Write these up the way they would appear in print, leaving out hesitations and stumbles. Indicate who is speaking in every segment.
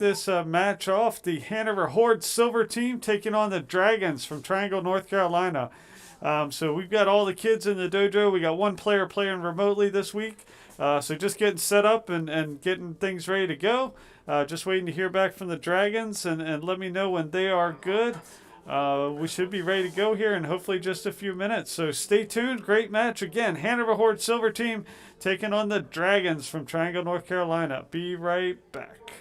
Speaker 1: this match off. The Hanover Horde Silver team taking on the Dragons from Triangle, North Carolina. So we've got all the kids in the dojo. We got one player playing remotely this week. So just getting set up and getting things ready to go. Just waiting to hear back from the Dragons and let me know when they are good. We should be ready to go here in hopefully just a few minutes. So stay tuned. Great match. Again, Hanover Horde Silver team taking on the Dragons from Triangle, North Carolina. Be right back.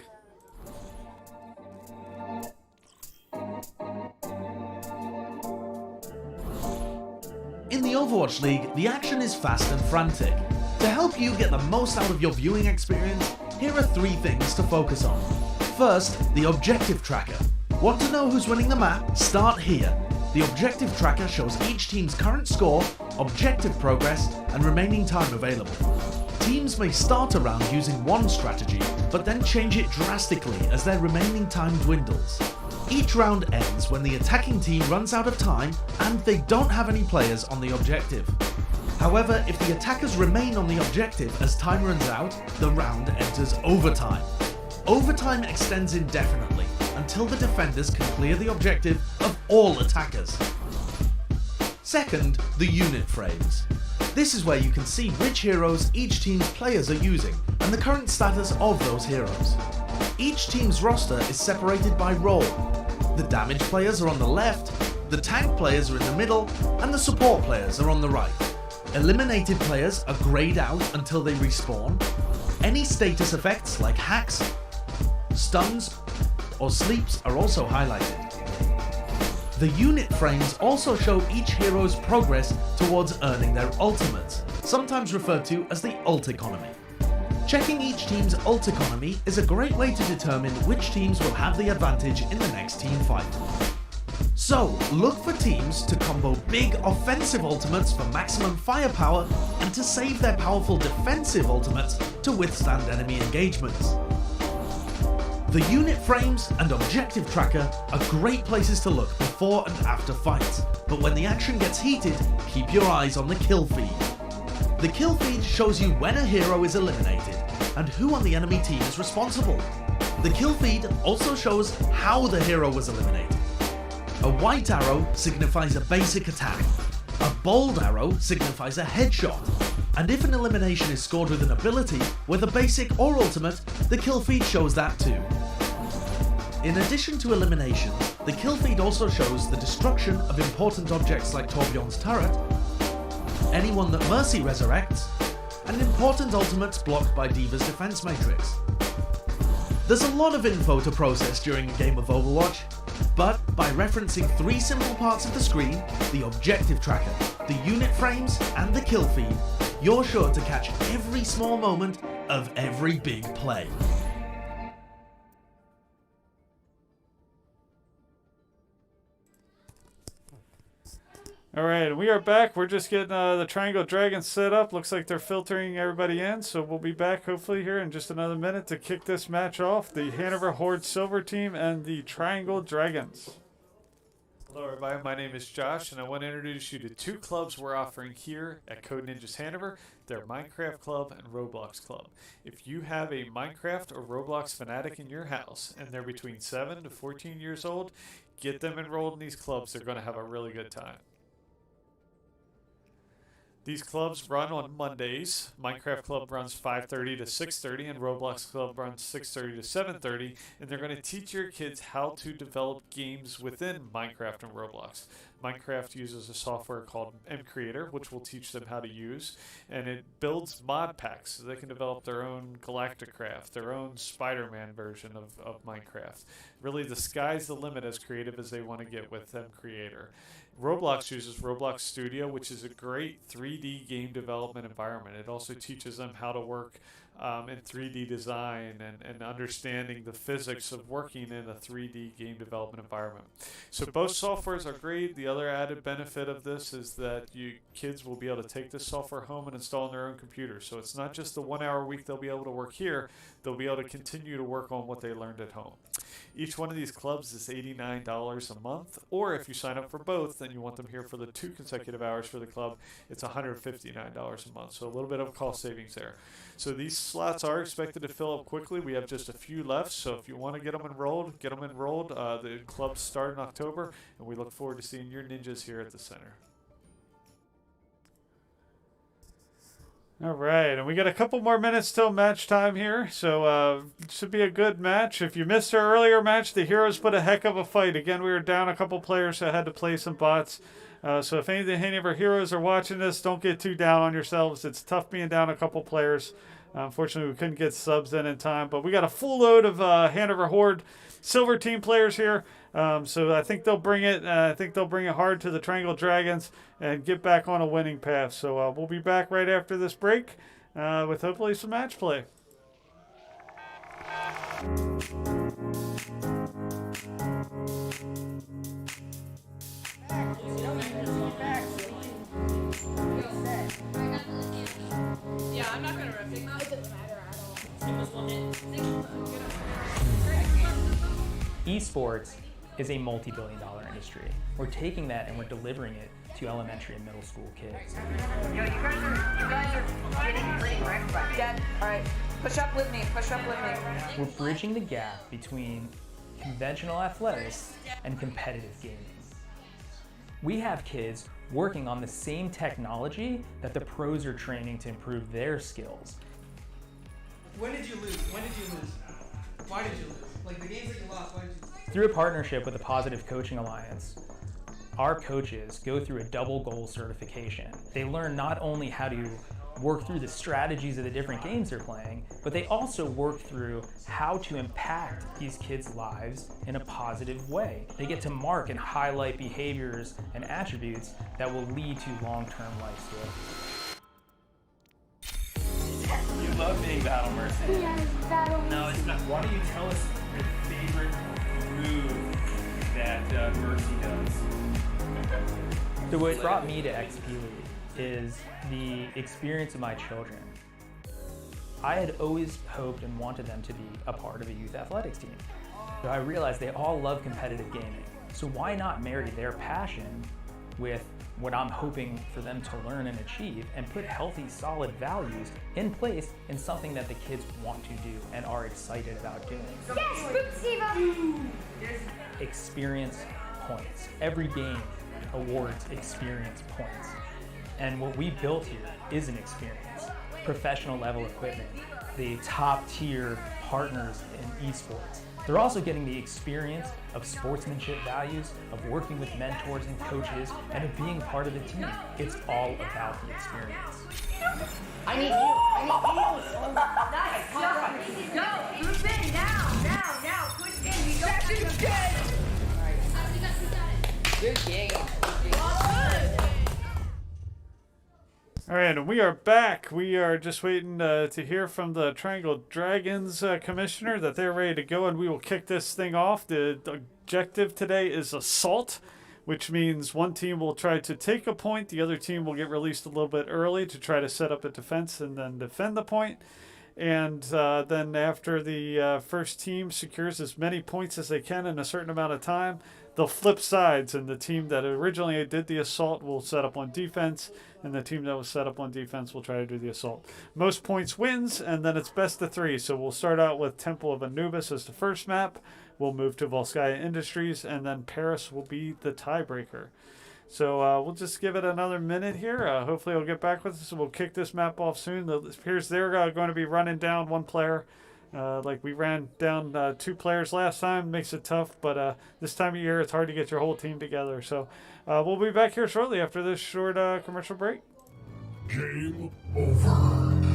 Speaker 2: In the Overwatch League, the action is fast and frantic. To help you get the most out of your viewing experience, here are 3 things to focus on. First, the objective tracker. Want to know who's winning the map? Start here. The objective tracker shows each team's current score, objective progress, and remaining time available. Teams may start a round using one strategy, but then change it drastically as their remaining time dwindles. Each round ends when the attacking team runs out of time and they don't have any players on the objective. However, if the attackers remain on the objective as time runs out, the round enters overtime. Overtime extends indefinitely until the defenders can clear the objective of all attackers. Second, the unit frames. This is where you can see which heroes each team's players are using and the current status of those heroes. Each team's roster is separated by role. The damage players are on the left, the tank players are in the middle, and the support players are on the right. Eliminated players are greyed out until they respawn. Any status effects like hacks, stuns, or sleeps are also highlighted. The unit frames also show each hero's progress towards earning their ultimates, sometimes referred to as the ult economy. Checking each team's ult economy is a great way to determine which teams will have the advantage in the next team fight. So, look for teams to combo big offensive ultimates for maximum firepower and to save their powerful defensive ultimates to withstand enemy engagements. The unit frames and objective tracker are great places to look before and after fights, but when the action gets heated, keep your eyes on the kill feed. The kill feed shows you when a hero is eliminated and who on the enemy team is responsible. The kill feed also shows how the hero was eliminated. A white arrow signifies a basic attack, a bold arrow signifies a headshot, and if an elimination is scored with an ability, whether basic or ultimate, the kill feed shows that too. In addition to eliminations, the kill feed also shows the destruction of important objects like Torbjorn's turret, anyone that Mercy resurrects, and important ultimates blocked by D.Va's defense matrix. There's a lot of info to process during a game of Overwatch, but by referencing 3 simple parts of the screen, the objective tracker, the unit frames, and the kill feed, you're sure to catch every small moment of every big play.
Speaker 1: All right, we are back. We're just getting the Triangle Dragons set up. Looks like they're filtering everybody in, so we'll be back hopefully here in just another minute to kick this match off. The Hanover Horde Silver team and the Triangle Dragons. Hello everybody, my name is Josh, and I want to introduce you to 2 clubs we're offering here at Code Ninjas Hanover. They're Minecraft Club and Roblox Club. If you have a Minecraft or Roblox fanatic in your house, and they're between 7 to 14 years old, get them enrolled in these clubs. They're going to have a really good time. These clubs run on Mondays. Minecraft Club runs 5:30 to 6:30, and Roblox Club runs 6:30 to 7:30. And they're going to teach your kids how to develop games within Minecraft and Roblox. Minecraft uses a software called MCreator, which will teach them how to use, and it builds mod packs so they can develop their own Galacticraft, their own Spider-Man version of Minecraft. Really, the sky's the limit as creative as they want to get with MCreator. Roblox uses Roblox Studio, which is a great 3D game development environment. It also teaches them how to work in 3D design and understanding the physics of working in a 3D game development environment. So both softwares are great. The other added benefit of this is that you kids will be able to take this software home and install on their own computer. So it's not just the 1 hour a week they'll be able to work here. they'll be able to continue to work on what they learned at home. Each one of these clubs is $89 a month, or if you sign up for both and you want them here for the 2 consecutive hours for the club, it's $159 a month. So a little bit of cost savings there. So these slots are expected to fill up quickly. We have just a few left, so if you want to get them enrolled, get them enrolled. The clubs start in October, and we look forward to seeing your ninjas here at the center. All right, and we got a couple more minutes till match time here, so it should be a good match. If you missed our earlier match, the Heroes put a heck of a fight. Again, we were down a couple players, so I had to play some bots. So if any of our Heroes are watching this, don't get too down on yourselves. It's tough being down a couple players. Unfortunately, we couldn't get subs in time, but we got a full load of Hanover Horde Silver team players here. So I think they'll bring it. I think they'll bring it hard to the Triangle Dragons and get back on a winning path. So we'll be back right after this break with hopefully some match play.
Speaker 3: Yeah, I'm not gonna rip it. It doesn't matter at all.
Speaker 4: Esports is a multi-billion-dollar industry. We're taking that and we're delivering it to elementary and middle school kids.
Speaker 5: Yo, you guys are getting pretty wrecked by me. Dad, all right, push up with me, push up with me.
Speaker 4: We're bridging the gap between conventional athletics and competitive gaming. We have kids working on the same technology that the pros are training to improve their skills.
Speaker 6: When did you lose? When did you lose? Why did you lose? Like the games that you lost, why did you lose?
Speaker 4: Through a partnership with the Positive Coaching Alliance, our coaches go through a double goal certification. They learn not only how to work through the strategies of the different games they're playing, but they also work through how to impact these kids' lives in a positive way. They get to mark and highlight behaviors and attributes that will lead to long-term life skills.
Speaker 7: You love being Battle Mercy.
Speaker 3: Yes, battle.
Speaker 7: No, it's not. Why don't you tell us your favorite move that Mercy does?
Speaker 4: So what brought me to XP League is the experience of my children. I had always hoped and wanted them to be a part of a youth athletics team. So I realized they all love competitive gaming. So why not marry their passion with what I'm hoping for them to learn and achieve and put healthy, solid values in place in something that the kids want to do and are excited about doing.
Speaker 3: Yes, Boop
Speaker 4: Experience points. Every game awards experience points. And what we built here is an experience. Professional level equipment, the top tier partners in esports. They're also getting the experience of sportsmanship values, of working with mentors and coaches, and of being part of the team. It's all about the experience.
Speaker 5: I need you. Nice. Go. Group in now. Push in. We don't have to dead. Good game.
Speaker 1: All right, and we are back. We are just waiting to hear from the Triangle Dragons commissioner that they're ready to go, and we will kick this thing off. The objective today is assault, which means one team will try to take a point, the other team will get released a little bit early to try to set up a defense and then defend the point. And then after the first team secures as many points as they can in a certain amount of time, they'll flip sides, and the team that originally did the assault will set up on defense, and the team that was set up on defense will try to do the assault. Most points wins, and then it's best of 3. So we'll start out with Temple of Anubis as the first map. We'll move to Volskaya Industries, and then Paris will be the tiebreaker. So we'll just give it another minute here. Hopefully he'll get back with us, and we'll kick this map off soon. It appears they're going to be running down one player. Like we ran down 2 players last time. Makes it tough, but this time of year it's hard to get your whole team together. So we'll be back here shortly after this short commercial break.
Speaker 8: Game over.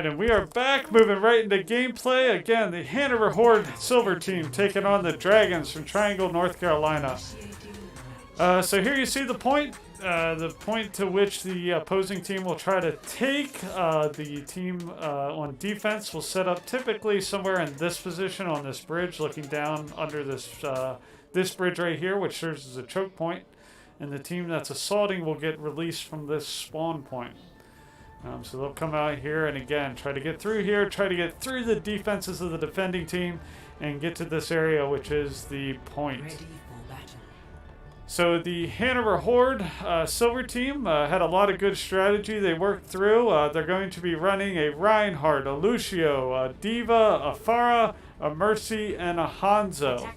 Speaker 1: Alright, and we are back, moving right into gameplay. Again, the Hanover Horde Silver team taking on the Dragons from Triangle, North Carolina. So here you see the point to which the opposing team will try to take. The team on defense will set up typically somewhere in this position on this bridge, looking down under this bridge right here, which serves as a choke point. And the team that's assaulting will get released from this spawn point. So they'll come out here and again try to get through here, try to get through the defenses of the defending team and get to this area, which is the point. So the Hanover Horde Silver team had a lot of good strategy they worked through. They're going to be running a Reinhardt, a Lucio, a D.Va, a Pharah, a Mercy, and a Hanzo.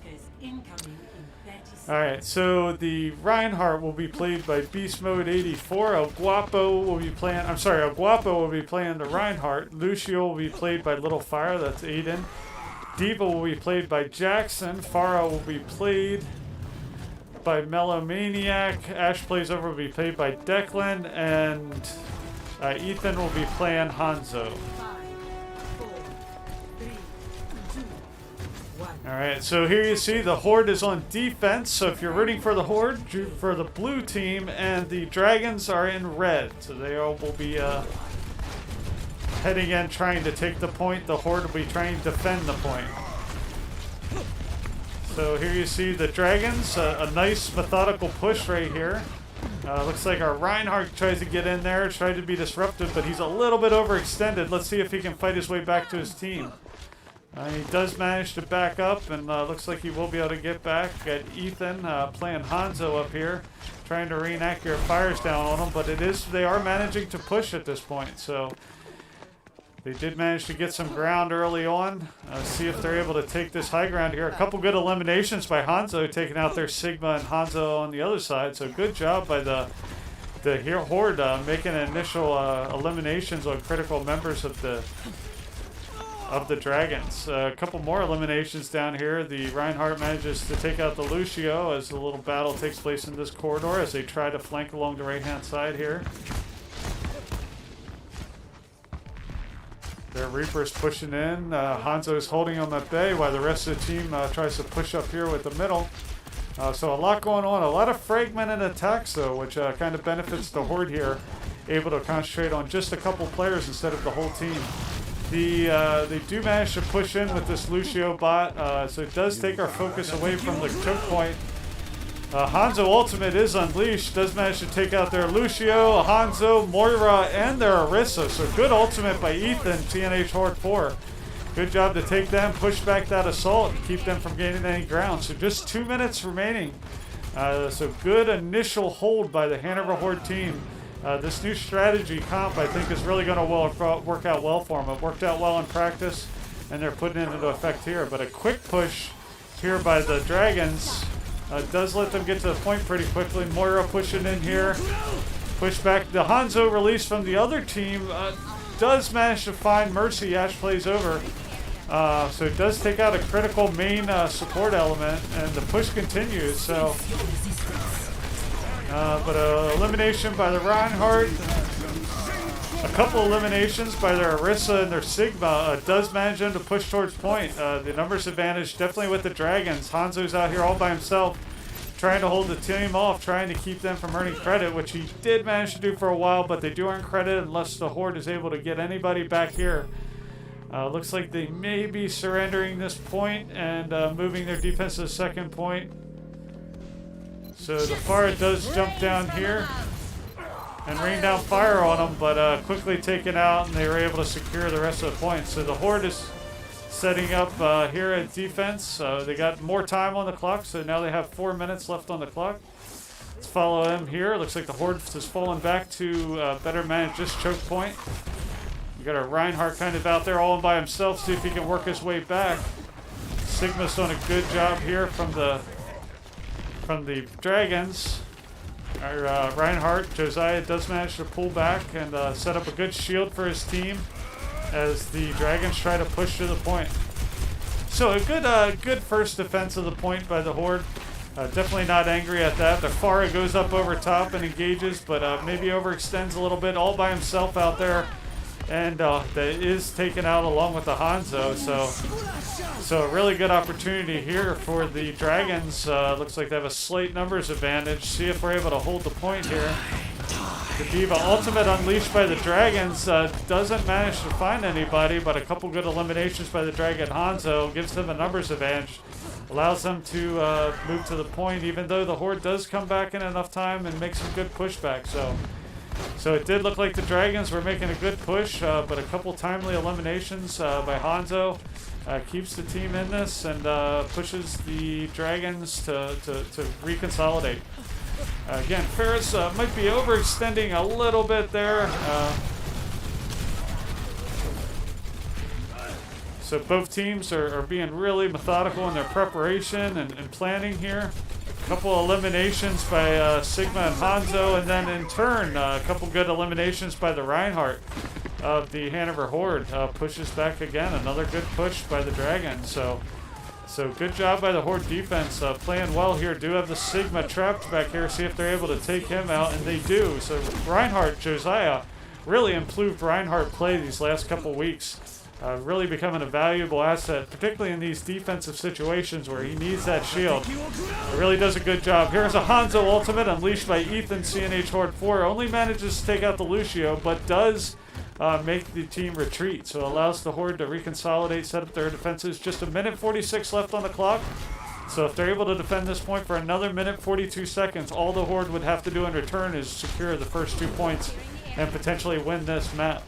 Speaker 1: Alright, so the Reinhardt will be played by Beast Mode 84. El Guapo will be playing the Reinhardt. Lucio will be played by Little Fire, that's Aiden. D.Va will be played by Jackson. Pharah will be played by Melomaniac. Ash Plays Over will be played by Declan. And Ethan will be playing Hanzo. Alright, so here you see the Horde is on defense. So if you're rooting for the Horde, root for the blue team, and the Dragons are in red. So they all will be heading in trying to take the point. The Horde will be trying to defend the point. So here you see the Dragons, a nice methodical push right here. Looks like our Reinhardt tries to get in there, tried to be disruptive, but he's a little bit overextended. Let's see if he can fight his way back to his team. He does manage to back up, and looks like he will be able to get back. Got Ethan playing Hanzo up here, trying to reenact your fires down on him, but they are managing to push at this point. So they did manage to get some ground early on. See if they're able to take this high ground here. A couple good eliminations by Hanzo, taking out their Sigma and Hanzo on the other side. So good job by the Horde making initial eliminations on critical members of the Dragons. A couple more eliminations down here. The Reinhardt manages to take out the Lucio as a little battle takes place in this corridor as they try to flank along the right-hand side here. Their Reaper's pushing in. Hanzo is holding them at bay while the rest of the team tries to push up here with the middle. So a lot going on. A lot of fragmented attacks, though, which kind of benefits the Horde here. Able to concentrate on just a couple players instead of the whole team. They do manage to push in with this Lucio bot, so it does take our focus away from the choke point. Hanzo Ultimate is unleashed, does manage to take out their Lucio, Hanzo, Moira, and their Orisa. So good ultimate by Ethan, TNH Horde 4. Good job to take them, push back that assault, and keep them from gaining any ground. So just 2 minutes remaining. So good initial hold by the Hanover Horde team. This new strategy comp, I think, is really going to work out well for them. It worked out well in practice, and they're putting it into effect here. But a quick push here by the Dragons does let them get to the point pretty quickly. Moira pushing in here. Push back. The Hanzo release from the other team does manage to find Mercy. Ash Plays Over. So it does take out a critical main support element, and the push continues. So. But elimination by the Reinhardt, a couple eliminations by their Orisa and their Sigma does manage them to push towards point. The numbers advantage definitely with the Dragons. Hanzo's out here all by himself, trying to hold the team off, trying to keep them from earning credit, which he did manage to do for a while, but they do earn credit unless the Horde is able to get anybody back here. Looks like they may be surrendering this point and moving their defense to the second point. So the Pharah does jump down here and rain down fire on them, but quickly taken out, and they were able to secure the rest of the points. So the Horde is setting up here at defense. They got more time on the clock, so now they have 4 minutes left on the clock. Let's follow them here. Looks like the Horde has fallen back to better manage this choke point. We got our Reinhardt kind of out there all by himself, see if he can work his way back. Sigma's done a good job here from the Dragons. Our Reinhardt, Josiah, does manage to pull back and set up a good shield for his team as the Dragons try to push to the point. So a good first defense of the point by the Horde. Definitely not angry at that. The Pharah goes up over top and engages, but maybe overextends a little bit, all by himself out there. and that is taken out along with the Hanzo. So a really good opportunity here for the Dragons. Looks like they have a slight numbers advantage. See if we're able to hold the point here. The Diva ultimate unleashed by the Dragons doesn't manage to find anybody, but a couple good eliminations by the Dragon Hanzo gives them a numbers advantage. Allows them to move to the point, even though the Horde does come back in enough time and make some good pushback. So it did look like the Dragons were making a good push, but a couple timely eliminations by Hanzo keeps the team in this and pushes the Dragons to reconsolidate. Again, Ferris might be overextending a little bit there. So both teams are being really methodical in their preparation and planning here. A couple eliminations by Sigma and Hanzo, and then in turn, a couple good eliminations by the Reinhardt of the Hanover Horde. Pushes back again, another good push by the Dragon. So good job by the Horde defense, playing well here. Do have the Sigma trapped back here, see if they're able to take him out, and they do. So Reinhardt, Josiah, really improved Reinhardt play these last couple weeks. Really becoming a valuable asset, particularly in these defensive situations where he needs that shield. It really does a good job. Here's a Hanzo ultimate unleashed by Ethan. CNH Horde 4 only manages to take out the Lucio, but does make the team retreat. So allows the Horde to reconsolidate, set up their defenses. Just a minute 46 left on the clock. So if they're able to defend this point for another minute 42 seconds, all the Horde would have to do in return is secure the first 2 points and potentially win this map.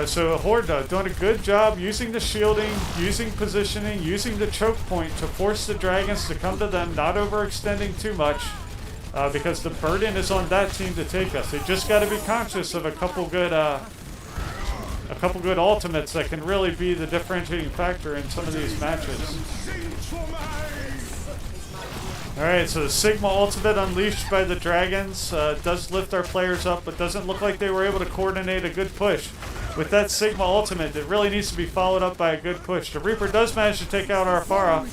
Speaker 1: So Horde doing a good job using the shielding, using positioning, using the choke point to force the Dragons to come to them, not overextending too much, because the burden is on that team to take us. They just got to be conscious of a couple good ultimates that can really be the differentiating factor in some of these matches. Alright, so the Sigma ultimate unleashed by the Dragons does lift our players up, but doesn't look like they were able to coordinate a good push. With that Sigma ultimate, it really needs to be followed up by a good push. The Reaper does manage to take out our Pharah.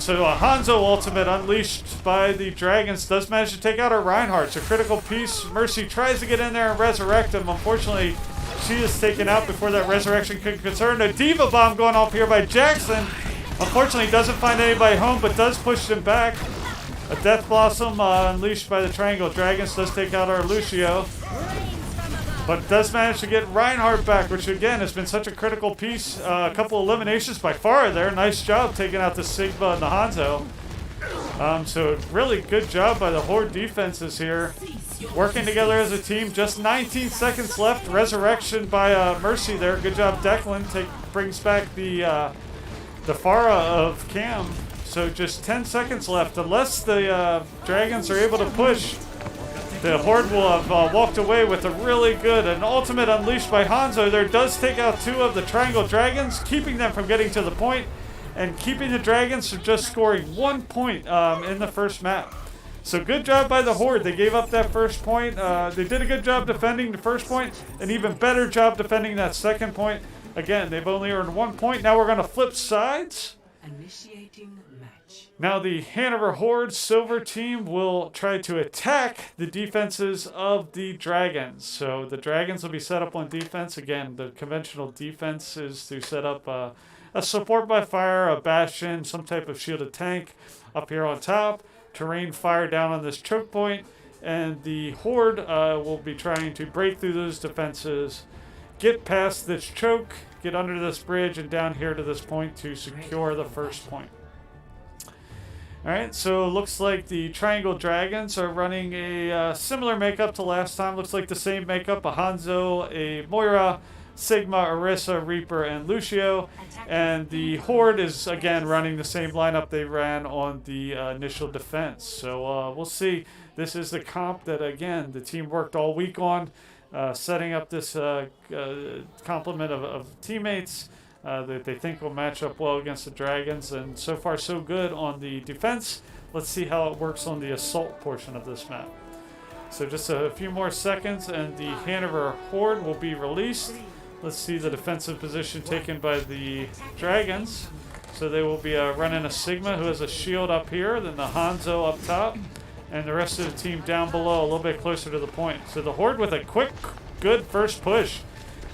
Speaker 1: So a Hanzo ultimate unleashed by the Dragons does manage to take out our Reinhardt. It's a critical piece. Mercy tries to get in there and resurrect him. Unfortunately, she is taken out before that resurrection could concern. A Diva Bomb going off here by Jackson. Unfortunately, doesn't find anybody home, but does push them back. A Death Blossom unleashed by the Triangle Dragons does take out our Lucio. But does manage to get Reinhardt back, which again has been such a critical piece. A couple eliminations by Pharah there. Nice job taking out the Sigma and the Hanzo. So really good job by the Horde defenses here. Working together as a team. Just 19 seconds left. Resurrection by Mercy there. Good job, Declan. Brings back the Pharah of Cam. So just 10 seconds left. Unless the Dragons are able to push, the Horde will have walked away with a really good, an ultimate unleashed by Hanzo. There does take out 2 of the Triangle Dragons, keeping them from getting to the point, and keeping the Dragons from just scoring 1 point in the first map. So good job by the Horde. They gave up that first point. They did a good job defending the first point, an even better job defending that second point. Again, they've only earned 1 point. Now we're going to flip sides.
Speaker 9: Initiating match.
Speaker 1: Now the Hanover Horde Silver team will try to attack the defenses of the Dragons. So the Dragons will be set up on defense. Again, the conventional defense is to set up a support by fire, a bastion, some type of shielded tank up here on top to rain fire down on this choke point. And the Horde will be trying to break through those defenses, get past this choke, get under this bridge, and down here to this point to secure the first point. Alright, so looks like the Triangle Dragons are running a similar makeup to last time. Looks like the same makeup, a Hanzo, a Moira, Sigma, Orisa, Reaper, and Lucio. And the Horde is, again, running the same lineup they ran on the initial defense. So we'll see. This is the comp that, again, the team worked all week on, setting up this complement of teammates that they think will match up well against the Dragons. And so far, so good on the defense. Let's see how it works on the assault portion of this map. So just a few more seconds, and the Hanover Horde will be released. Let's see the defensive position taken by the Dragons. So they will be running a Sigma who has a shield up here, then the Hanzo up top, and the rest of the team down below, a little bit closer to the point. So the Horde with a quick, good first push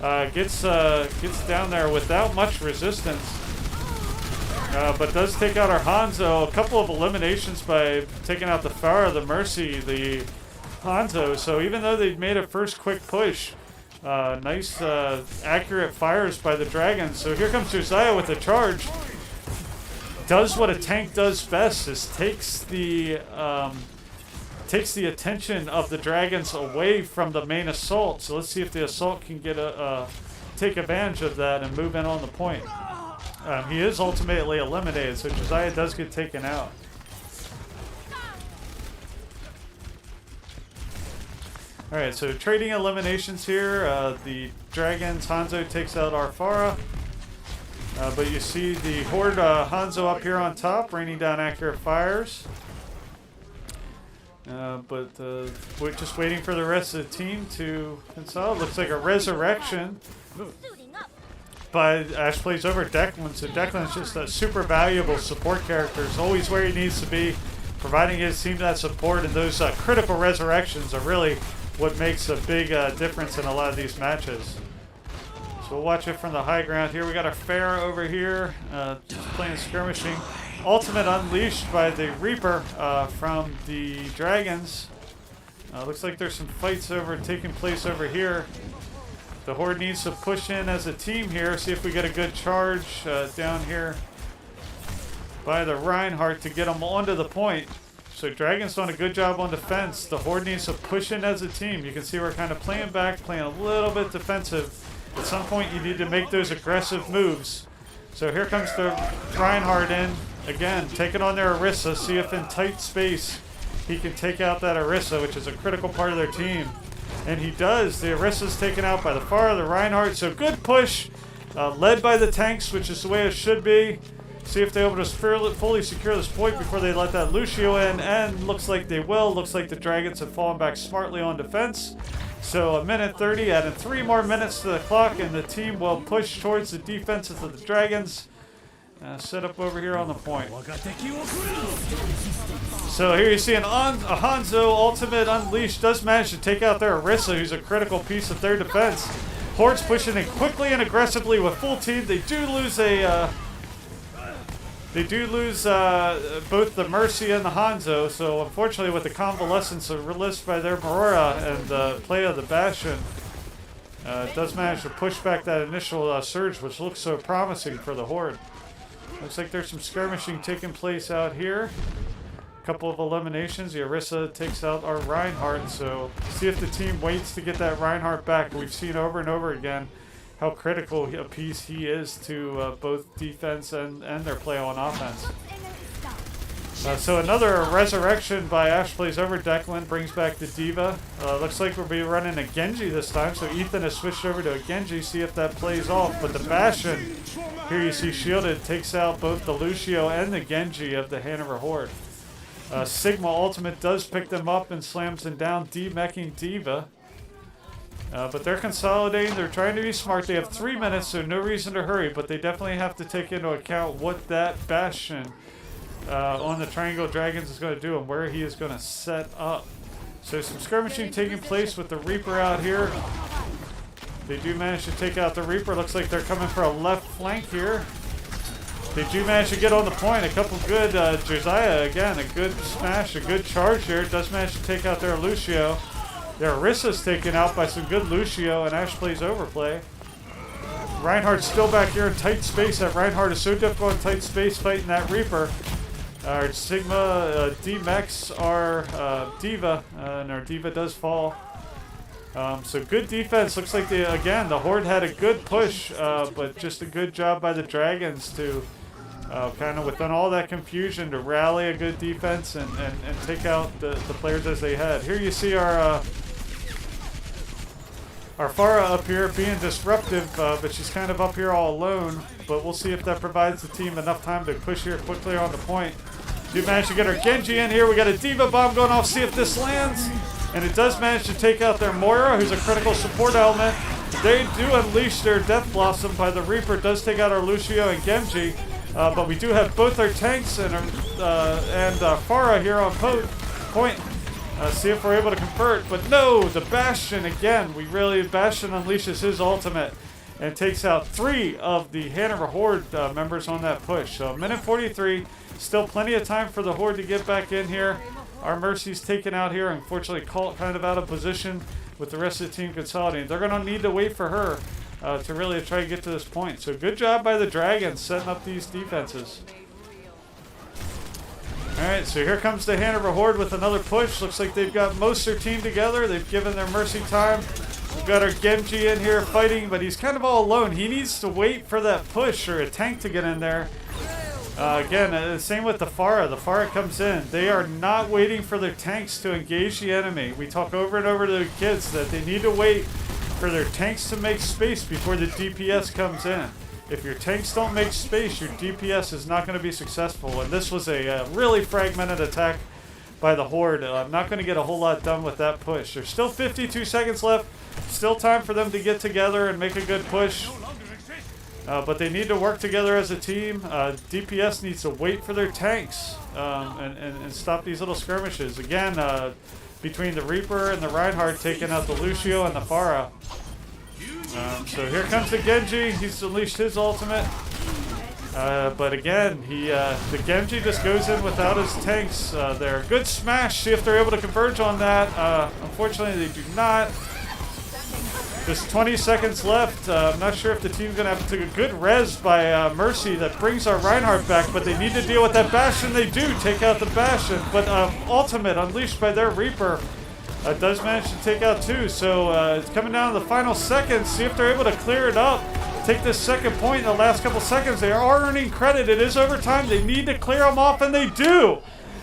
Speaker 1: gets down there without much resistance, but does take out our Hanzo. A couple of eliminations by taking out the Farah, the Mercy, the Hanzo. So even though they made a first quick push, nice accurate fires by the Dragons. So here comes Josiah with a charge. Does what a tank does best, is takes the attention of the Dragons away from the main assault. So let's see if the assault can get take advantage of that and move in on the point. He is ultimately eliminated, so Josiah does get taken out. Alright, so trading eliminations here. The Dragons, Hanzo takes out our Farah. But you see the Horde Hanzo up here on top, raining down accurate fires. But we're just waiting for the rest of the team to consolidate. Looks like a resurrection by Ash plays over Declan. So Declan's just a super valuable support character. He's always where he needs to be, providing his team that support. And those critical resurrections are really what makes a big difference in a lot of these matches. So we'll watch it from the high ground here. We got our Pharah over here, just playing skirmishing. Ultimate unleashed by the Reaper from the Dragons. Looks like there's some fights taking place over here. The Horde needs to push in as a team here. See if we get a good charge down here by the Reinhardt to get them onto the point. So Dragon's done a good job on defense. The Horde needs to push in as a team. You can see we're kind of playing back, playing a little bit defensive. At some point you need to make those aggressive moves. So here comes the Reinhardt in. Again, taking on their Orisa. See if in tight space he can take out that Orisa, which is a critical part of their team. And he does. The Orisa's taken out by the Farah, the Reinhardt. So good push, led by the tanks, which is the way it should be. See if they're able to fully secure this point before they let that Lucio in. And looks like they will. Looks like the Dragons have fallen back smartly on defense. So 1:30, adding 3 more minutes to the clock, and the team will push towards the defenses of the Dragons. Set up over here on the point. So here you see a Hanzo ultimate unleashed does manage to take out their Orisa, who's a critical piece of their defense. Horde's pushing in quickly and aggressively with full team. They do lose both the Mercy and the Hanzo. So unfortunately, with the convalescence released by their Marora and the play of the Bastion, it does manage to push back that initial surge, which looks so promising for the Horde. Looks like there's some skirmishing taking place out here. A couple of eliminations. The Orisa takes out our Reinhardt. So see if the team waits to get that Reinhardt back. We've seen over and over again how critical a piece he is to both defense and their play on offense. So another resurrection by Ash plays over Declan, brings back the Diva. Looks like we'll be running a Genji this time, so Ethan has switched over to a Genji, see if that plays off. But the Bastion, here you see shielded, takes out both the Lucio and the Genji of the Hanover Horde. Sigma Ultimate does pick them up and slams them down, demeching Diva. But they're consolidating, they're trying to be smart. They have 3 minutes, so no reason to hurry, but they definitely have to take into account what that Bastion on the Triangle Dragons is going to do and where he is going to set up. So some skirmishing taking place with the Reaper out here. They do manage to take out the Reaper. Looks like they're coming for a left flank here. They do manage to get on the point. A couple good, Josiah again, a good smash, a good charge here. Does manage to take out their Lucio. Their Orisa's taken out by some good Lucio, and Ash plays overplay. Reinhardt's still back here in tight space. That Reinhardt is so difficult in tight space fighting that Reaper. Our Sigma demechs our Diva, and our Diva does fall. So good defense. Looks like the Horde had a good push, but just a good job by the Dragons to kind of within all that confusion to rally a good defense and take out the players as they had. Here you see our Farah up here being disruptive, but she's kind of up here all alone. But we'll see if that provides the team enough time to push here quickly on the point. Do manage to get our Genji in here. We got a Diva bomb going off. See if this lands. And it does manage to take out their Moira, who's a critical support element. They do unleash their Death Blossom by the Reaper. Does take out our Lucio and Genji. But we do have both our tanks and Farah here on point. See if we're able to convert. But no, the Bastion again. Bastion unleashes his ultimate and takes out 3 of the Hanover Horde members on that push. So minute 43, still plenty of time for the Horde to get back in here. Our Mercy's taken out here. Unfortunately, kind of out of position with the rest of the team consolidating. They're going to need to wait for her to really try to get to this point. So good job by the Dragons setting up these defenses. Alright, so here comes the Hanover Horde with another push. Looks like they've got most of their team together. They've given their Mercy time. We've got our Genji in here fighting, but he's kind of all alone. He needs to wait for that push or a tank to get in there. Again, same with the Pharah. The Pharah comes in. They are not waiting for their tanks to engage the enemy. We talk over and over to the kids that they need to wait for their tanks to make space before the DPS comes in. If your tanks don't make space, your DPS is not going to be successful. And this was a really fragmented attack by the Horde. Not going to get a whole lot done with that push. There's still 52 seconds left. Still time for them to get together and make a good push. But they need to work together as a team. DPS needs to wait for their tanks and stop these little skirmishes. Again, between the Reaper and the Reinhardt taking out the Lucio and the Pharah. So here comes the Genji. He's unleashed his ultimate. But again, the Genji just goes in without his tanks there. Good smash. See if they're able to converge on that. Unfortunately, they do not. Just 20 seconds left. I'm not sure if the team's going to have to take a good res by Mercy that brings our Reinhardt back, but they need to deal with that Bastion. They do take out the Bastion, but ultimate unleashed by their Reaper does manage to take out 2. So it's coming down to the final seconds. See if they're able to clear it up. Take this second point in the last couple seconds. They are earning credit. It is overtime. They need to clear them off, and they do.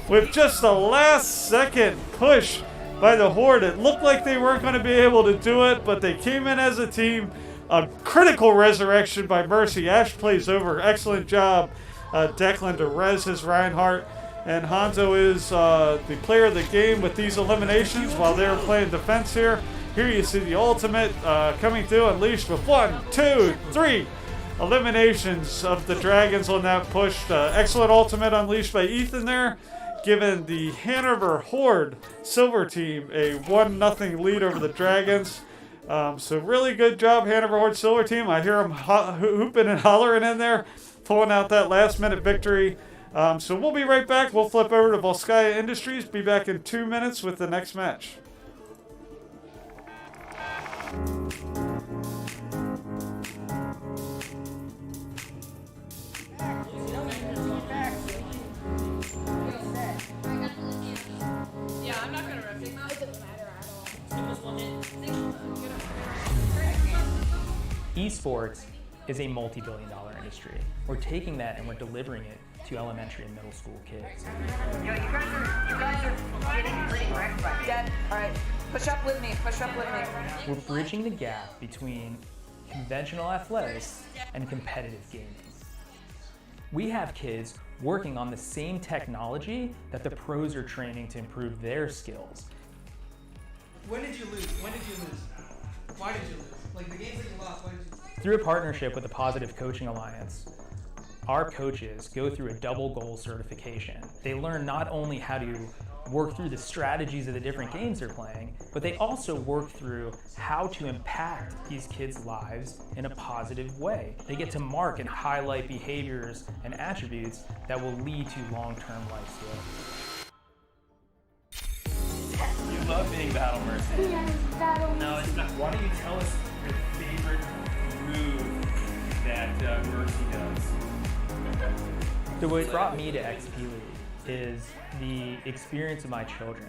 Speaker 1: With just the last second push by the Horde. It looked like they weren't going to be able to do it, but they came in as a team. A critical resurrection by Mercy. Ash plays over. Excellent job, Declan, to res his Reinhardt. And Hanzo is the player of the game with these eliminations while they're playing defense here. Here you see the ultimate coming through, unleashed with 1, 2, 3 eliminations of the Dragons on that push. Excellent ultimate unleashed by Ethan there, giving the Hanover Horde Silver team a 1-0 lead over the Dragons. So really good job, Hanover Horde Silver team. I hear them hooping and hollering in there, pulling out that last-minute victory. So we'll be right back. We'll flip over to Volskaya Industries. Be back in 2 minutes with the next match.
Speaker 3: Yeah, I'm not gonna rep it. It doesn't matter at all.
Speaker 4: Esports is a multi-billion-dollar industry. We're taking that and we're delivering it to elementary and middle school kids.
Speaker 5: Yo, you guys are getting pretty wrecked by Dead. All right, push up with me. Push up with me.
Speaker 4: We're bridging the gap between conventional athletics and competitive gaming. We have kids working on the same technology that the pros are training to improve their skills.
Speaker 6: When did you lose? When did you lose? Why did you lose? Like the games that you lost, why did you lose?
Speaker 4: Through a partnership with the Positive Coaching Alliance, our coaches go through a double goal certification. They learn not only how to work through the strategies of the different games they're playing, but they also work through how to impact these kids' lives in a positive way. They get to mark and highlight behaviors and attributes that will lead to long-term life skills.
Speaker 7: You love being Battle Mercy.
Speaker 10: Yes, Battle
Speaker 7: No, it's not. Why don't you tell us your favorite move that Mercy does?
Speaker 4: So what brought me to XP League is the experience of my children.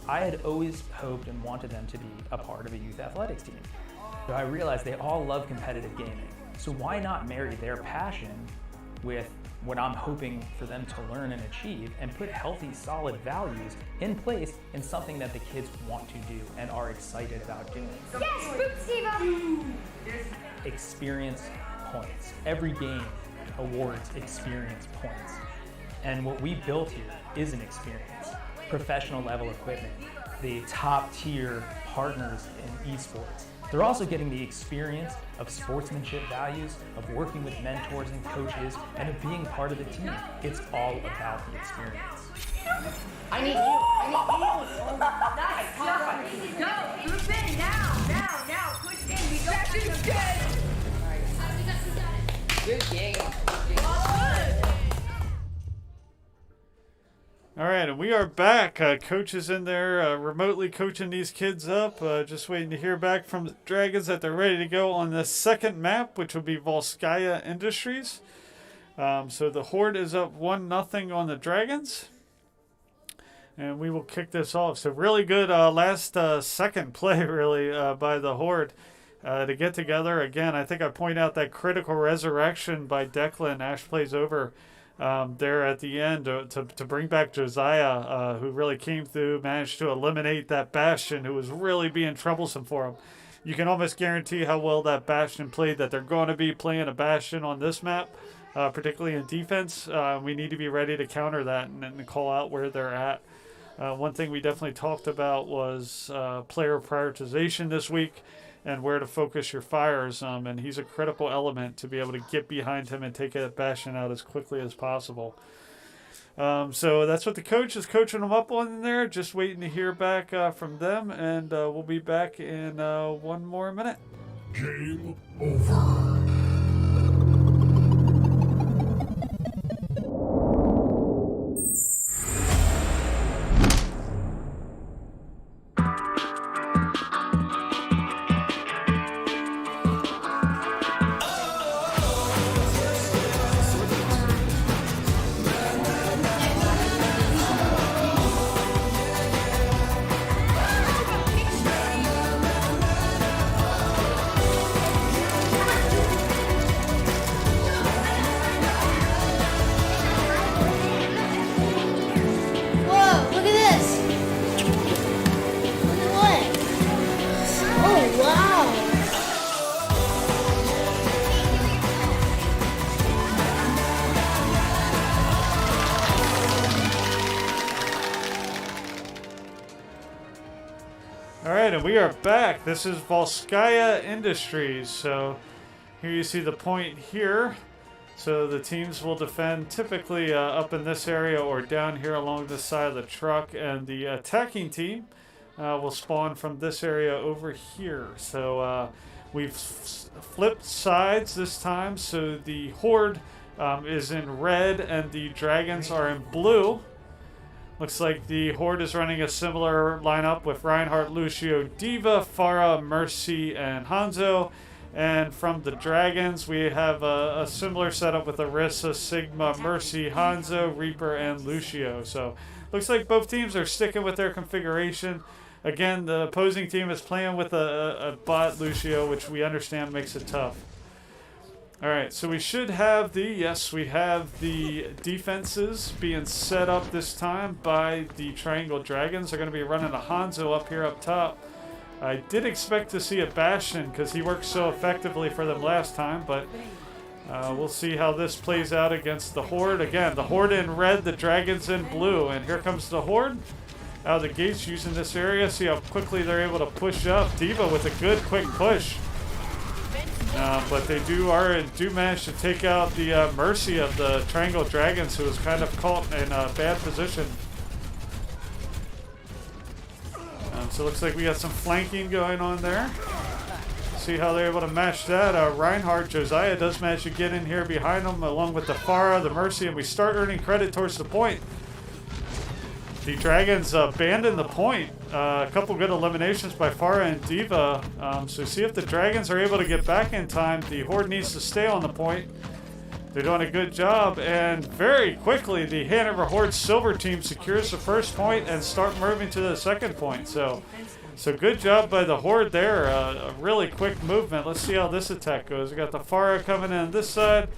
Speaker 4: I had always hoped and wanted them to be a part of a youth athletics team. So I realized they all love competitive gaming. So why not marry their passion with what I'm hoping for them to learn and achieve and put healthy, solid values in place in something that the kids want to do and are excited about doing.
Speaker 10: Yes, Boop Steve!
Speaker 4: Experience points. Every game awards experience points. And what we built here is an experience. Professional level equipment, the top tier partners in esports, They're also getting the experience of sportsmanship values, of working with mentors and coaches, and of being part of the team. It's all about the experience.
Speaker 5: I need you. Nice. Go. Group in now. Push in. We don't have to. Good game.
Speaker 1: All right, and we are back. Coach is in there remotely coaching these kids up. Just waiting to hear back from the Dragons that they're ready to go on the second map, which will be Volskaya Industries. So the Horde is up 1-0 on the Dragons. And we will kick this off. So really good last second play, really, by the Horde to get together. Again, I think I point out that critical resurrection by Declan. Ash plays over there at the end to bring back Josiah, who really came through, managed to eliminate that Bastion, who was really being troublesome for him. You can almost guarantee how well that Bastion played, that they're going to be playing a Bastion on this map, particularly in defense. We need to be ready to counter that and call out where they're at. One thing we definitely talked about was player prioritization this week and where to focus your fires. And he's a critical element to be able to get behind him and take that Bastion out as quickly as possible. So that's what the coach is coaching them up on there. Just waiting to hear back from them. And we'll be back in 1 more minute.
Speaker 8: Game over.
Speaker 1: And we are back. This is Volskaya Industries. So here you see the point here. So the teams will defend typically up in this area or down here along this side of the truck. And the attacking team will spawn from this area over here. So we've flipped sides this time. So the Horde is in red and the Dragons are in blue. Looks like the Horde is running a similar lineup with Reinhardt, Lucio, Diva, Farah, Mercy, and Hanzo. And from the Dragons, we have a similar setup with Arissa, Sigma, Mercy, Hanzo, Reaper, and Lucio. So looks like both teams are sticking with their configuration. Again, the opposing team is playing with a bot Lucio, which we understand makes it tough. All right, so we should have we have the defenses being set up this time by the Triangle Dragons. They're going to be running a Hanzo up here up top. I did expect to see a Bastion because he worked so effectively for them last time, but we'll see how this plays out against the Horde. Again, the Horde in red, the Dragons in blue, and here comes the Horde out of the gates using this area. See how quickly they're able to push up. Diva with a good quick push. But they do manage to take out the Mercy of the Triangle Dragons, who was kind of caught in a bad position. So it looks like we got some flanking going on there. See how they're able to match that. Reinhardt, Josiah does manage to get in here behind them, along with the Farah, the Mercy, and we start earning credit towards the point. The Dragons abandon the point. A couple good eliminations by Farah and Diva. So see if the Dragons are able to get back in time. The Horde needs to stay on the point. They're doing a good job. And very quickly, the Hanover Horde Silver team secures the first point and start moving to the second point. So good job by the Horde there. A really quick movement. Let's see how this attack goes. We got the Farah coming in on this side.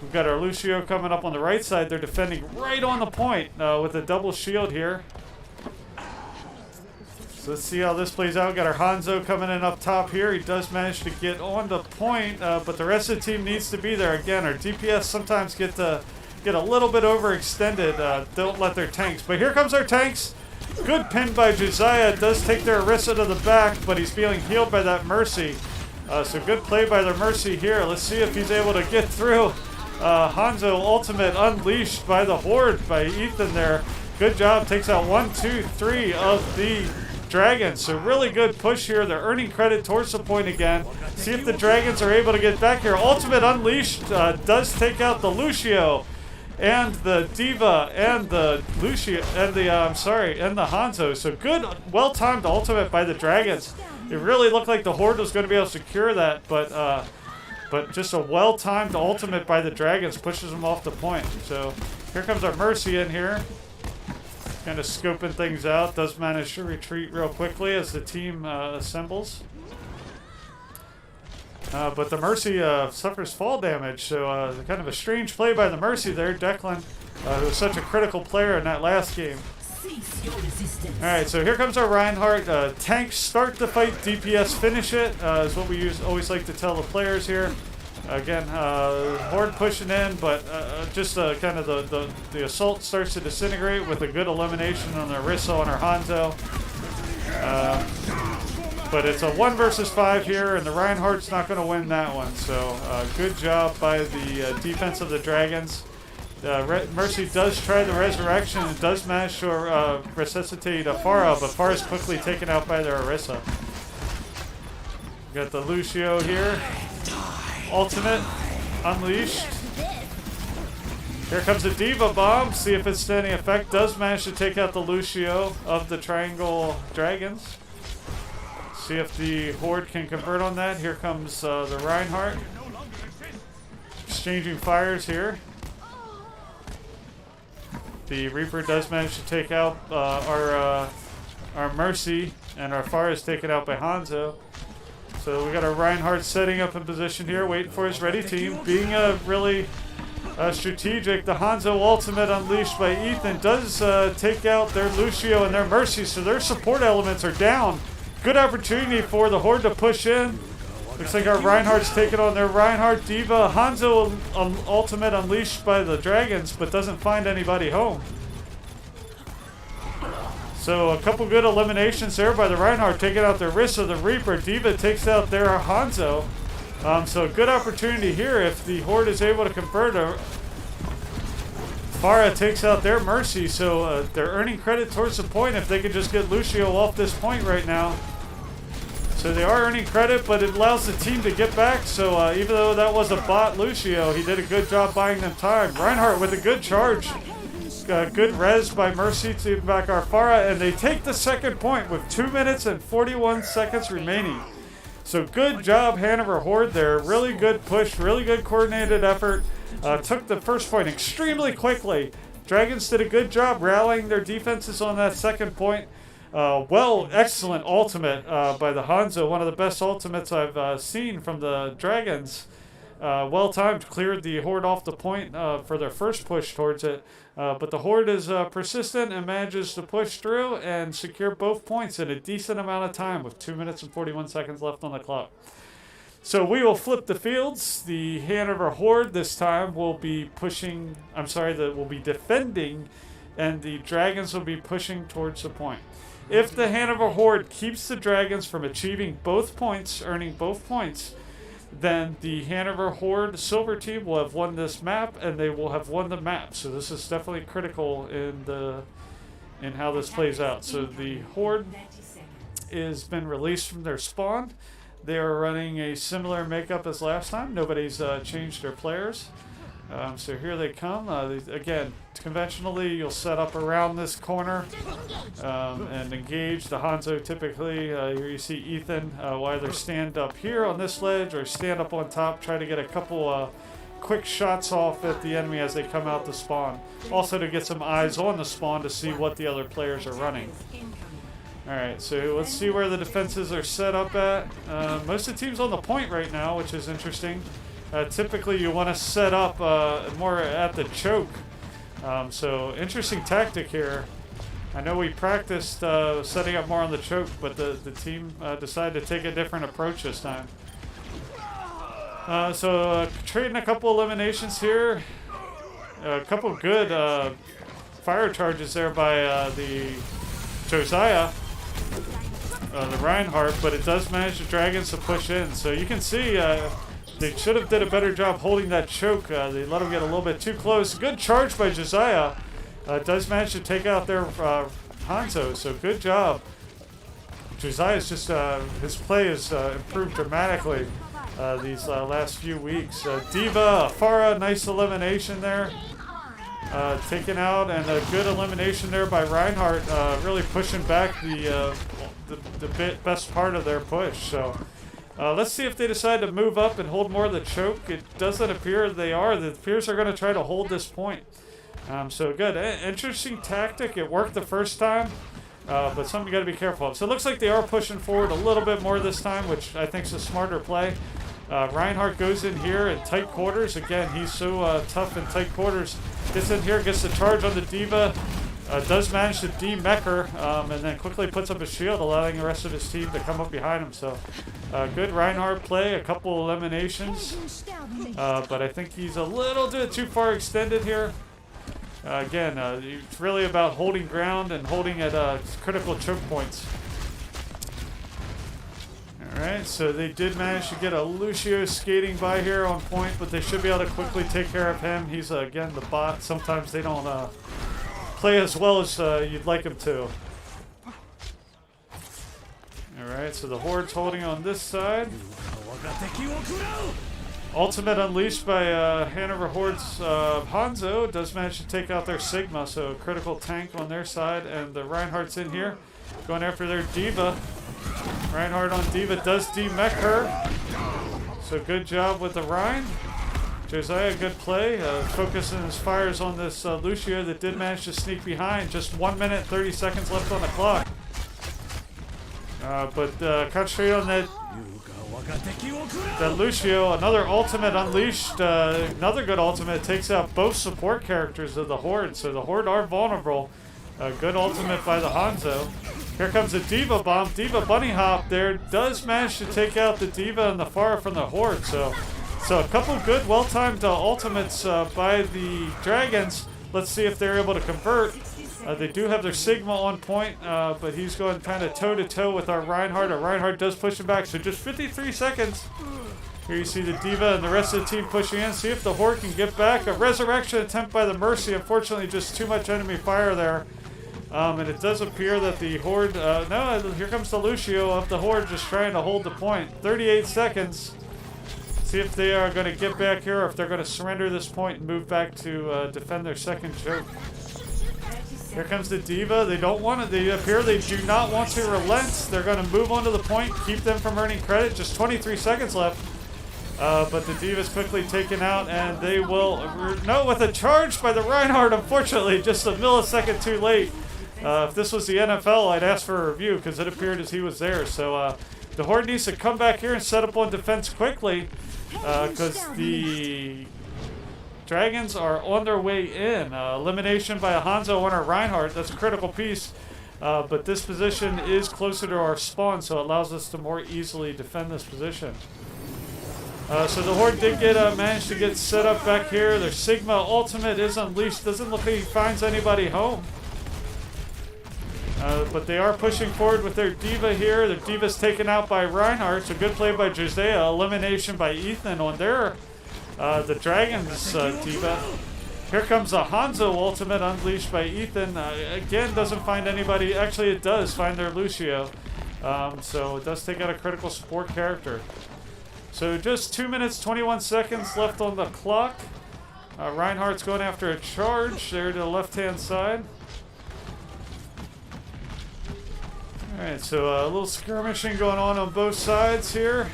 Speaker 1: We've got our Lucio coming up on the right side. They're defending right on the point with a double shield here. So let's see how this plays out. Got our Hanzo coming in up top here. He does manage to get on the point, but the rest of the team needs to be there. Again, our DPS sometimes get a little bit overextended. Don't let their tanks. But here comes our tanks. Good pin by Josiah. Does take their Orisa to the back, but he's being healed by that Mercy. So good play by the Mercy here. Let's see if he's able to get through. Hanzo ultimate unleashed by the Horde by Ethan there. Good job. Takes out 1, 2, 3 of the Dragons. So really good push here. They're earning credit towards the point again. See if the Dragons are able to get back here. Ultimate unleashed does take out the Lucio and the Diva and the Lucio and the and the Hanzo. So good, well-timed ultimate by the Dragons. It really looked like the Horde was going to be able to secure that, but just a well-timed ultimate by the Dragons pushes them off the point. So here comes our Mercy in here, kind of scoping things out. Does manage to retreat real quickly as the team assembles. But the Mercy suffers fall damage, so kind of a strange play by the Mercy there. Declan, who was such a critical player in that last game. Alright, so here comes our Reinhardt. Tanks start the fight, DPS finish it, is what we always like to tell the players here. Again, Horde pushing in, but just kind of the assault starts to disintegrate with a good elimination on their Orisa and our Hanzo. But it's a 1 versus 5 here, and the Reinhardt's not going to win that one. So good job by the defense of the Dragons. Mercy does try the resurrection and does manage to resuscitate Farah, but Farah's quickly taken out by their Orisa. Got the Lucio here. Ultimate unleashed. Here comes the Diva Bomb. See if it's to any effect. Does manage to take out the Lucio of the Triangle Dragons. See if the Horde can convert on that. Here comes the Reinhardt. Exchanging fires here. The Reaper does manage to take out our Mercy, and our Farah is taken out by Hanzo. So we got our Reinhardt setting up in position here, waiting for his ready team. Being really strategic, the Hanzo ultimate unleashed by Ethan does take out their Lucio and their Mercy, so their support elements are down. Good opportunity for the Horde to push in. Looks like our Reinhardt's taking on their Reinhardt. Diva, Hanzo ultimate unleashed by the Dragons, but doesn't find anybody home. So a couple good eliminations there by the Reinhardt, taking out their Orisa, the Reaper. Diva takes out their Hanzo. So a good opportunity here if the Horde is able to convert. Farah takes out their Mercy, so they're earning credit towards the point if they could just get Lucio off this point right now. So they are earning credit, but it allows the team to get back. So even though that was a bot Lucio, he did a good job buying them time. Reinhardt with a good charge. Good res by Mercy to back our Farah, and they take the second point with 2 minutes and 41 seconds remaining. So good job, Hanover Horde there. Really good push, really good coordinated effort. Took the first point extremely quickly. Dragons did a good job rallying their defenses on that second point. Excellent ultimate by the Hanzo, one of the best ultimates I've seen from the Dragons. Well timed, cleared the Horde off the point for their first push towards it. But the Horde is persistent and manages to push through and secure both points in a decent amount of time with 2 minutes and 41 seconds left on the clock. So we will flip the fields. The Hanover Horde this time will be pushing, will be defending, and the Dragons will be pushing towards the point. If the Hanover Horde keeps the Dragons from achieving both points, earning both points, then the Hanover Horde Silver team will have won this map, and they will have won the map. So this is definitely critical in how this plays out. So the Horde has been released from their spawn. They are running a similar makeup as last time. Nobody's changed their players. So here they come. Again, conventionally, you'll set up around this corner and engage. The Hanzo typically, here you see Ethan, will either stand up here on this ledge or stand up on top, try to get a couple quick shots off at the enemy as they come out the spawn. Also to get some eyes on the spawn to see what the other players are running. Alright, so let's see where the defenses are set up at. Most of the team's on the point right now, which is interesting. Typically you want to set up more at the choke. So interesting tactic here. I know we practiced setting up more on the choke, but the team decided to take a different approach this time. Trading a couple eliminations here. A couple good fire charges there by the Josiah, the Reinhardt, but it does manage the Dragons to push in. So you can see they should have did a better job holding that choke. They let him get a little bit too close. Good charge by Josiah. Does manage to take out their Hanzo, so good job. Josiah's just, his play has improved dramatically these last few weeks. Diva, Farah, nice elimination there. Taken out, and a good elimination there by Reinhardt, really pushing back the best part of their push. So let's see if they decide to move up and hold more of the choke. It doesn't appear they are. It appears they're going to try to hold this point. So good. Interesting tactic. It worked the first time, but something you got to be careful of. So it looks like they are pushing forward a little bit more this time, which I think is a smarter play. Reinhardt goes in here in tight quarters. Again, he's so tough in tight quarters. Gets in here, gets the charge on the Diva. Does manage to de-mech her, and then quickly puts up a shield, allowing the rest of his team to come up behind him. So good Reinhardt play, a couple eliminations. But I think he's a little bit too far extended here. Again, it's really about holding ground and holding at critical choke points. Alright, so they did manage to get a Lucio skating by here on point, but they should be able to quickly take care of him. He's, again, the bot. Sometimes they don't play as well as you'd like him to. Alright, so the Horde's holding on this side. Ultimate unleashed by Hanover Horde's Hanzo does manage to take out their Sigma, so critical tank on their side, and the Reinhardt's in here going after their Diva. Reinhardt on Diva does de-mech her, so good job with the Rein. Josiah, good play, focusing his fires on this Lucio that did manage to sneak behind. Just 1 minute 30 seconds left on the clock. But concentrate on that Lucio, another ultimate unleashed, another good ultimate, takes out both support characters of the Horde, so the Horde are vulnerable. Good ultimate by the Hanzo. Here comes a Diva bomb. Diva bunny hop there, does manage to take out the Diva and the Farah from the Horde, so a couple good well-timed ultimates by the Dragons. Let's see if they're able to convert. They do have their Sigma on point, but he's going kind of toe-to-toe with our Reinhardt. Our Reinhardt does push him back, so just 53 seconds. Here you see the Diva and the rest of the team pushing in. See if the Horde can get back. A resurrection attempt by the Mercy. Unfortunately, just too much enemy fire there. And it does appear that the Horde... no, here comes the Lucio of the Horde just trying to hold the point. 38 seconds. See if they are going to get back here, or if they're going to surrender this point and move back to defend their second choke. Here comes the Diva. They don't want to. They appear they do not want to relent. They're going to move on to the point, keep them from earning credit. Just 23 seconds left. But the Diva's quickly taken out, and they will... No, with a charge by the Reinhardt, unfortunately, just a millisecond too late. If this was the NFL, I'd ask for a review, because it appeared as he was there. So the Horde needs to come back here and set up on defense quickly, because the Dragons are on their way in. Elimination by a Hanzo on our Reinhardt, that's a critical piece. But this position is closer to our spawn, so it allows us to more easily defend this position. So the Horde did manage to get set up back here. Their Sigma ultimate is unleashed. Doesn't look like he finds anybody home. But they are pushing forward with their Diva here. Their Diva's taken out by Reinhardt. So good play by Josiah. Elimination by Ethan on their the Dragons Diva. Here comes a Hanzo ultimate unleashed by Ethan. Again, doesn't find anybody. Actually, it does find their Lucio. So it does take out a critical support character. So just 2 minutes, 21 seconds left on the clock. Reinhardt's going after a charge there to the left-hand side. Alright, so a little skirmishing going on both sides here.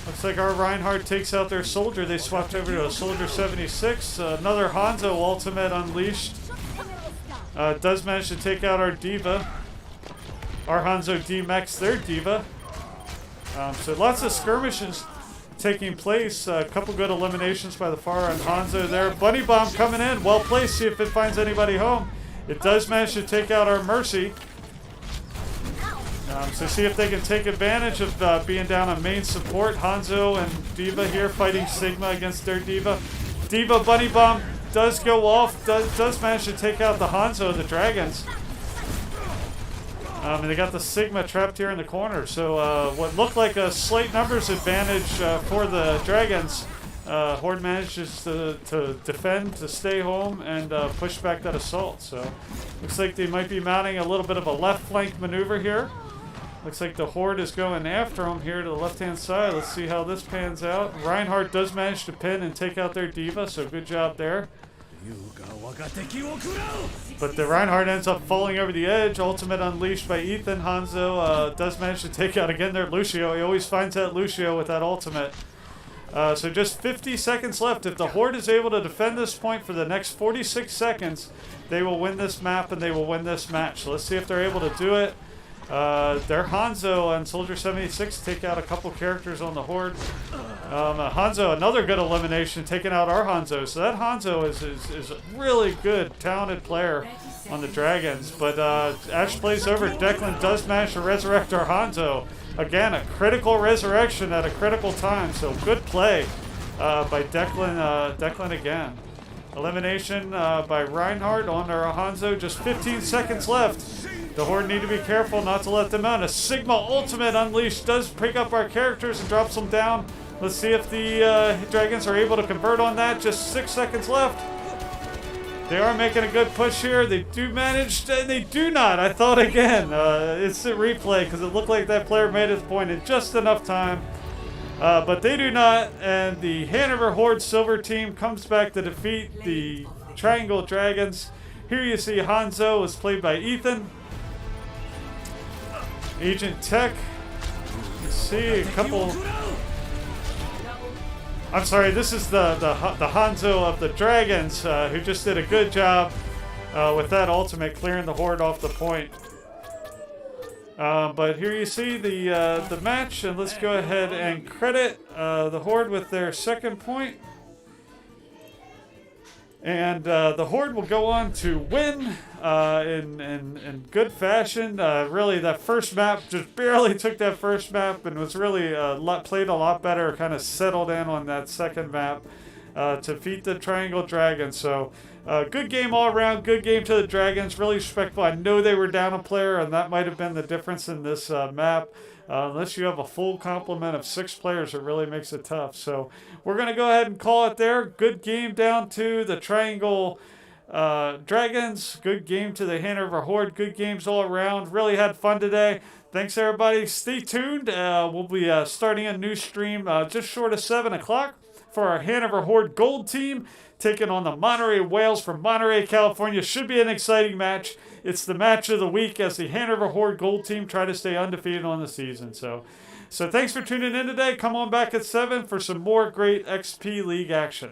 Speaker 1: Looks like our Reinhardt takes out their soldier. They swapped over to a Soldier 76. Another Hanzo ultimate unleashed. Does manage to take out our Diva. Our Hanzo de-mechs their Diva. So lots of skirmishes taking place. A couple good eliminations by the Farah and Hanzo there. Bunny Bomb coming in. Well placed. See if it finds anybody home. It does manage to take out our Mercy. So see if they can take advantage of being down on main support. Hanzo and Diva here fighting Sigma against their Diva. Diva Bunny Bomb does go off. Does manage to take out the Hanzo of the Dragons. And they got the Sigma trapped here in the corner. So what looked like a slight numbers advantage for the Dragons, Horde manages to defend, to stay home, and push back that assault. So looks like they might be mounting a little bit of a left flank maneuver here. Looks like the Horde is going after them here to the left-hand side. Let's see how this pans out. Reinhardt does manage to pin and take out their Diva, so good job there. But the Reinhardt ends up falling over the edge. Ultimate unleashed by Ethan. Hanzo does manage to take out again their Lucio. He always finds that Lucio with that ultimate. So just 50 seconds left. If the Horde is able to defend this point for the next 46 seconds, they will win this map and they will win this match. So let's see if they're able to do it. Their Hanzo and Soldier 76 take out a couple characters on the Horde. Hanzo, another good elimination, taking out our Hanzo. So that Hanzo is a really good, talented player on the Dragons. But Ash plays over. Declan does manage to resurrect our Hanzo. Again, a critical resurrection at a critical time. So good play by Declan, Declan again. Elimination by Reinhardt on our Hanzo. Just 15 seconds left. The Horde need to be careful not to let them out. A Sigma ultimate unleashed does pick up our characters and drops them down. Let's see if the Dragons are able to convert on that. Just 6 seconds left. They are making a good push here. They do manage, and they do not. I thought again. Instant replay because it looked like that player made his point in just enough time. But they do not, and the Hanover Horde Silver team comes back to defeat the Triangle Dragons. Here you see Hanzo is played by Ethan. Agent Tech. You see a couple. I'm sorry, this is the Hanzo of the Dragons, who just did a good job with that ultimate, clearing the Horde off the point. But here you see the match, and let's go ahead and credit the Horde with their second point. And the Horde will go on to win in good fashion. Really, that first map just barely took that first map and was really played a lot better, kind of settled in on that second map to defeat the Triangle Dragons. So good game all around, good game to the Dragons, really respectful. I know they were down a player, and that might have been the difference in this map. Unless you have a full complement of 6 players, it really makes it tough. So we're going to go ahead and call it there. Good game down to the Triangle Dragons. Good game to the Hanover Horde. Good games all around. Really had fun today. Thanks, everybody. Stay tuned. We'll be starting a new stream just short of 7 o'clock for our Hanover Horde Gold team, taking on the Monterey Whales from Monterey, California. Should be an exciting match. It's the match of the week as the Hanover Horde Gold team try to stay undefeated on the season. So thanks for tuning in today. Come on back at 7 for some more great XP League action.